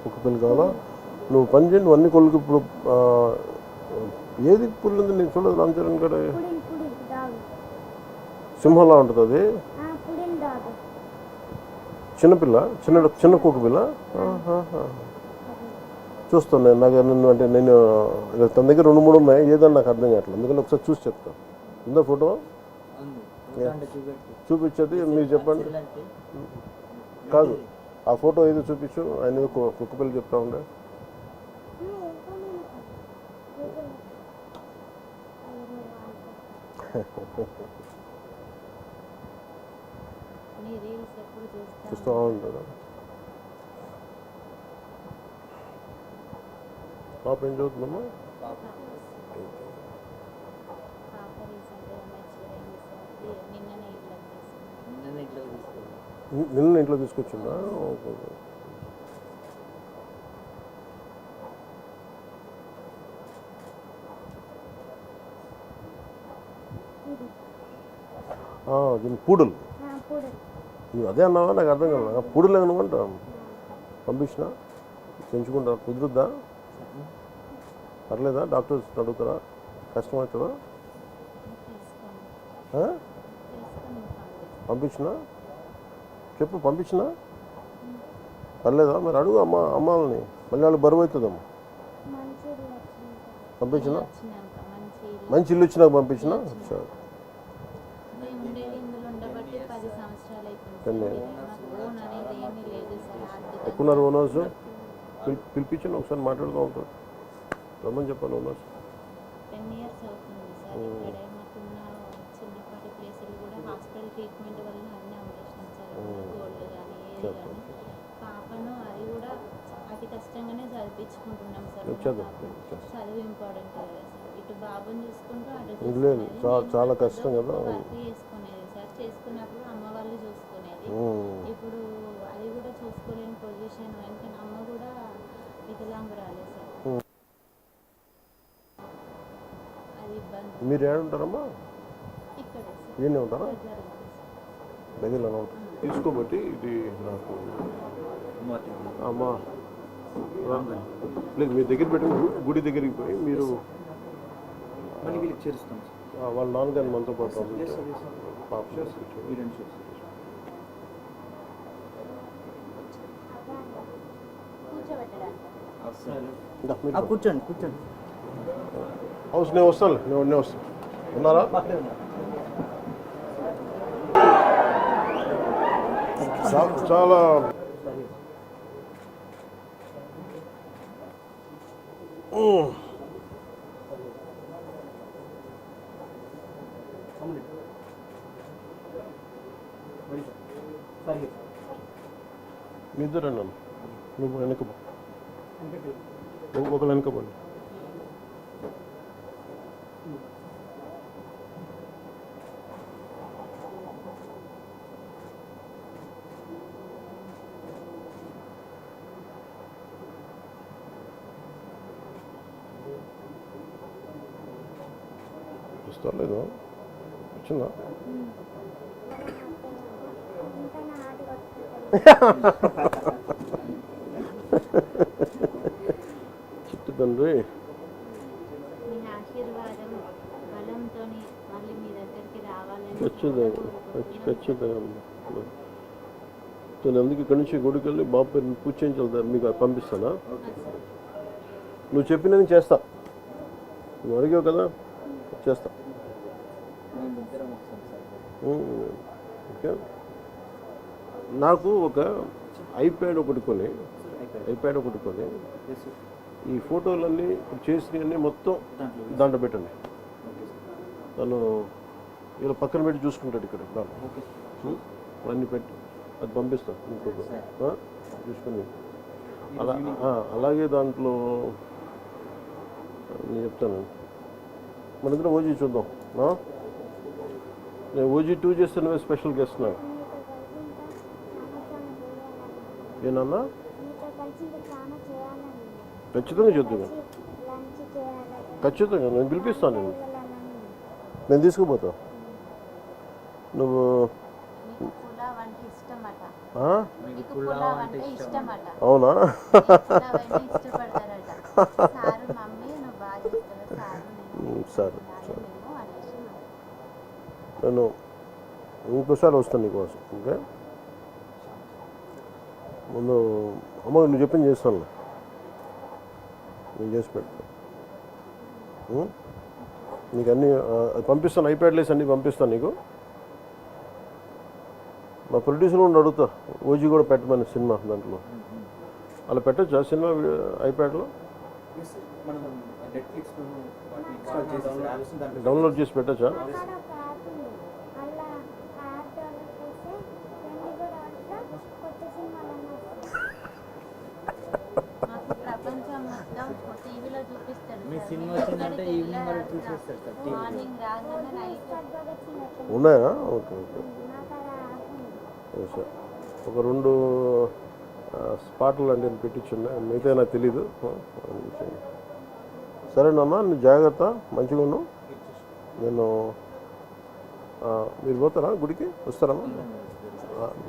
ఒక పిల్ల కావాలా? నువ్వు పని చేయండి, నువ్వు అన్ని కోళ్ళకి ఇప్పుడు ఏది పుల్లు ఉంది నేను చూడదు. రామ్ చరణ్ గడ సింహంలా ఉంటుంది అది. చిన్నపిల్ల, చిన్న కుక్క పిల్ల. చూస్తాను నేను. నాకు నిన్ను అంటే నేను తన దగ్గర 2-3 ఉన్నాయి, ఏదన్నా నాకు అర్థం కావట్లేదు. అందుకని ఒకసారి చూసి చెప్తాను. ఉందా ఫోటో? చూపించేది మీరు చెప్పండి. కాదు, ఆ ఫోటో ఏదో చూపించు. ఆయన కుక్క పిల్ల చెప్తా ఉండే. చూస్తూ ఉంటాడు. పాప ఏం చదువుతుందమ్మా? నిన్న ఇంట్లో తీసుకొచ్చిందా? పూడలు. నువ్వు అదే అన్నావా? నాకు అర్థం కాదు. పూడలు ఏమనుకుంటా పంపించిన పెంచుకుంటా. కుదురుద్దా? పర్లేదా? డాక్టర్స్ అడుగుతారా? కష్టమవుతుందా? పంపించినా చెప్పు. పంపించినా పర్లేదా? మరి అడుగు అమ్మాలని. మళ్ళీ వాళ్ళు బరువు అవుతుందమ్మా. పంపించినా మంచి ఇల్లు ఇచ్చినాక పంపించినా. సరే, ఎక్కున్నారు ఓనర్స్. పిలిపించండి, ఒకసారి మాట్లాడుతూ ఉంటారు. రమ్మని చెప్పాను ఓనర్స్. 10 years అవుతుంది సార్. ఇక్కడే మాకున్న చిన్నపాటి ప్లేసులు కూడా హాస్పిటల్ ట్రీట్మెంట్ వల్ల అన్నీ అమ్మేసినాం సార్. గోల్డ్ కానీ ఏది కానీ. పాపను అది కూడా అతి కష్టంగానే చదివించుకుంటున్నాం సార్. చదువు ఇంపార్టెంట్ కదా సార్. ఇటు బాబుని చూసుకుంటూ అటు చాలా కష్టం కదా. వర్క్ చేసుకునేది సార్. చేసుకున్నప్పుడు అమ్మ వాళ్ళు చూసుకునేది. ఇప్పుడు అది కూడా చూసుకోలేని పొజిషన్. ఎందుకంటే అమ్మ కూడా వికలాంగురాలే సార్. మీరు ఏడుంటారమ్మా? ఈయనే ఉంటారా? దగ్గరలో ఉంటారు. తీసుకోబట్టి ఇది నాకు అమ్మా లేదు, మీ దగ్గర పెట్టి గుడి దగ్గరికి పోయి మీరు వాళ్ళ నాన్నగారిని మనతో పాటు పాప కూర్చోండి కూర్చోండి. హౌస్ నేను వస్తాను. నేను వస్తాను. ఉన్నారా? చాలా మీ ఇద్దరండి. నువ్వు వెనకపో, ఒకళ్ళు వెనకపోండి. వస్తలేదు. వచ్చిందా? చిట్టు తండ్రి, ఖచ్చితంగా అందుకే ఇక్కడి నుంచి గుడికి వెళ్ళి బాబు పేరు పూజ చేయించాలి. మీకు పంపిస్తానా? నువ్వు చెప్పినది చేస్తా. నువ్వు అడిగావు కదా, చేస్తా. ఓకే. నాకు ఒక ఐప్యాడ్ ఒకటి కొని ఈ ఫోటోలన్నీ చేసినవన్నీ మొత్తం దాంట్లో పెట్టండి. తను ఇలా పక్కన పెట్టి చూసుకుంటాడు. ఇక్కడ అన్నీ పెట్టి అది పంపిస్తాను. ఇంకొక చూసుకుని అలాగే దాంట్లో నేను చెప్తాను. మన ఇద్దరం ఓజీ చూద్దాం. నేను ఓజీ 2 చేస్తే నువ్వే స్పెషల్ గెస్ట్. నాకు ఏనన్నా ఖచ్చితంగా చూద్దాం. ఖచ్చితంగా నేను పిలిపిస్తాను. నేను తీసుకుపోతా. నువ్వు ఇష్టం అట ఆ? మీకు పులావ్ అంటే ఇష్టమట. అవునా? పులావ్ అయినా ఇష్టపడతారట. సారు మమ్మీ నువ్వు బాగా చేస్తావు సారు నేను సరే తినాలి మేము అనేసి నేను ఇంకోసారి వస్తాను నీకోసం. ఓకే, ముందు అమ్మ నువ్వు చెప్పింది చేస్తాను, నేను చేసి పెడతాను. నీకు అన్నీ అది పంపిస్తాను, ఐప్యాడ్లేసి అన్నీ పంపిస్తాను నీకు. మా ప్రొడ్యూసర్ కూడా అడుగుతా, ఓజీ కూడా పెట్టమని సినిమా దాంట్లో అలా పెట్టచ్చా సినిమా ఐప్యాడ్లో డౌన్లోడ్ చేసి పెట్టచ్చా? మాకు ప్రపంచం మొత్తం టీవీలో చూపిస్తాడు. మీ సినిమా వచ్చిందంటే ఈవినింగ్ వరకు చూసేస్తారు సార్ టీవీలో. మార్నింగ్ రాగానే నైట్ ఉన్నాయా? Okay okay sir. ఒక 2 స్పాట్లు లాంటి పెట్టించున్నా, మిగతా నాకు తెలీదు. సరేనమ్మా, నువ్వు జాగ్రత్త, మంచిగా ఉన్నావు. నేను మీరు పోతారా గుడికి? వస్తారమ్మా?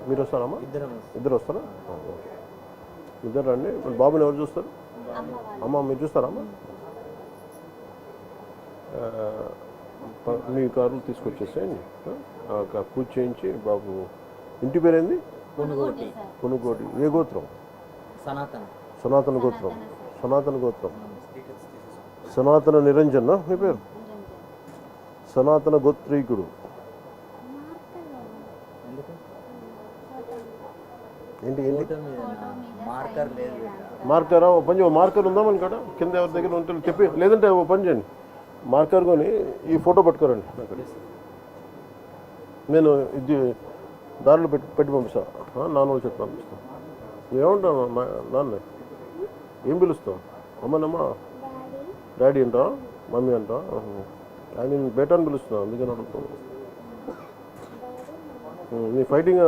మీరు వస్తారమ్మా? ఇద్దరు వస్తారా? ఓకే, ఇద్దరు రండి. ఇప్పుడు బాబుని ఎవరు చూస్తారు? అమ్మ మీరు చూస్తారమ్మా? మీ కార్లు తీసుకొచ్చేసేయండి. పూజ చేయించి బాబు. ఇంటి పేరేంది? కొనుగోటి. ఏ గోత్రం? సనాతన గోత్రం. సనాతన గోత్రం. సనాతన నిరంజన్ నీ పేరు? సనాతన గోత్రీకుడు. ఏంటి ఏంటి మార్కరా? ఓ పని మార్కర్ ఉందా మన కాడ? కింద ఎవరి దగ్గర ఉంటే చెప్పి, లేదంటే ఓ పని చేయండి, మార్కర్ కొని ఈ ఫోటో పట్టుకోరండి అక్కడ. నేను ఇది దారిలో పెట్టి పంపిస్తాను. నాన్న చెప్పి పంపిస్తాను. నువ్వేమంటావు నాన్న? ఏం పిలుస్తావు? అమ్మనమ్మా డాడీ అంటావా? మమ్మీ అంటావా? ఆయన బేటా అని పిలుస్తున్నావు, అందుకని అడుగుతావు. నీ ఫైటింగ్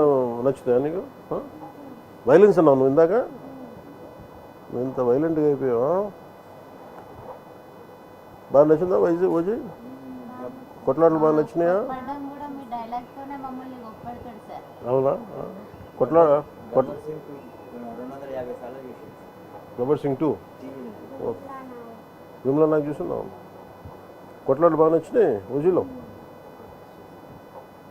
నచ్చుతాయా నీకు? వైలెన్స్ అన్నావు నువ్వు ఇందాక, నువ్వు ఇంత వైలెంట్గా అయిపోయావా? బాగా నచ్చిందా ఓజీ? కొట్లాటలు బాగా నచ్చినాయా? అవునా? గబ్బర్ సింగ్ 2 విమలా నాకు చూస్తున్నావు. కొట్లాటలు బాగా నచ్చినాయి ఓజీలో.